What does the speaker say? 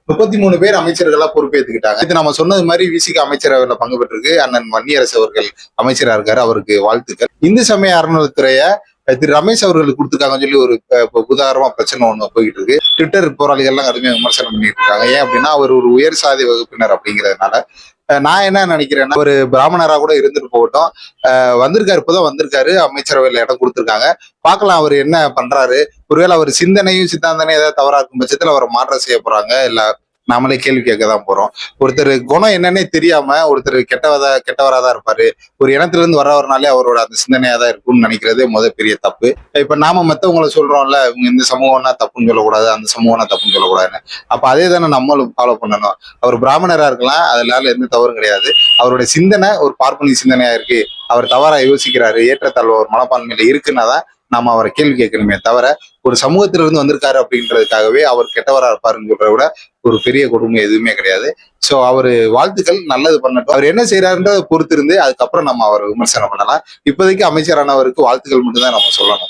33 பேர் அமைச்சர்களா பொறுப்பேற்றுக்கிட்டாங்க. இது நம்ம சொன்னது மாதிரி விசிக அமைச்சரவையில பங்கு பெற்றிருக்கு. அண்ணன் வன்னியரசு அவர்கள் அமைச்சரா இருக்காரு. அவருக்கு வாழ்த்துக்கள். இந்து சமய அறநிலைத்துறைய திரு ரமேஷ் அவர்களுக்கு கொடுத்துருக்காங்கன்னு சொல்லி ஒரு உதாரணமா பிரச்சனை ஒண்ணு போயிட்டு இருக்கு. ட்விட்டர் போராளிகள்லாம் கடுமையாக விமர்சனம் பண்ணிட்டு இருக்காங்க. ஏன் அப்படின்னா அவர் ஒரு உயர் சாதி வகுப்பினர் அப்படிங்கிறதுனால. நான் என்ன நினைக்கிறேன்னா ஒரு பிராமணரா கூட இருந்துட்டு போகட்டும். வந்திருக்காரு, இப்பதான் வந்திருக்காரு, அமைச்சரவையில இடம் கொடுத்துருக்காங்க. பார்க்கலாம் அவர் என்ன பண்றாரு. ஒருவேளை அவர் சிந்தனையும் சித்தாந்தனையும் ஏதாவது தவறா இருக்கும் பட்சத்துல அவரை மாற்றம் செய்ய போறாங்க. இல்ல நாமளே கேள்வி கேட்க தான் போறோம். ஒருத்தர் குணம் என்னன்னே தெரியாம ஒருத்தர் கெட்டவரா தான் இருப்பாரு. ஒரு இனத்துல இருந்து வரவர்னாலே அவரோட அந்த சிந்தனையா தான் இருக்கும்னு நினைக்கிறதே பெரிய தப்பு. இப்ப நாம மத்தவங்களை சொல்றோம்ல, இவங்க இந்த சமூகம்னா தப்புன்னு சொல்லக்கூடாது, அந்த சமூகம்னா தப்புன்னு சொல்லக்கூடாதுன்னு. அப்ப அதே தானே நம்மளும் ஃபாலோ பண்ணணும். அவர் பிராமணரா இருக்கலாம், அதனால எந்த தவறும் கிடையாது. அவருடைய சிந்தனை ஒரு பார்ப்பனி சிந்தனையா இருக்கு, அவர் தவறா யோசிக்கிறாரு, ஏற்றத்தாழ்வு ஒரு மனப்பான்மையில இருக்குன்னா தான் நாம அவரை கேள்வி கேட்கணுமே தவிர, ஒரு சமூகத்திலிருந்து வந்திருக்காரு அப்படின்றதுக்காகவே அவர் கெட்டவரா இருப்பாருன்னு சொல்றத விட ஒரு பெரிய கொடுமை எதுவுமே கிடையாது. சோ அவரு வாழ்த்துக்கள், நல்லது பண்ணட்டும். அவர் என்ன செய்யறாருன்றத பொறுத்து இருந்து அதுக்கப்புறம் நம்ம அவரை விமர்சனம் பண்ணலாம். இப்போதைக்கு அமைச்சரானவருக்கு வாழ்த்துக்கள் மட்டும்தான் நம்ம சொல்லணும்.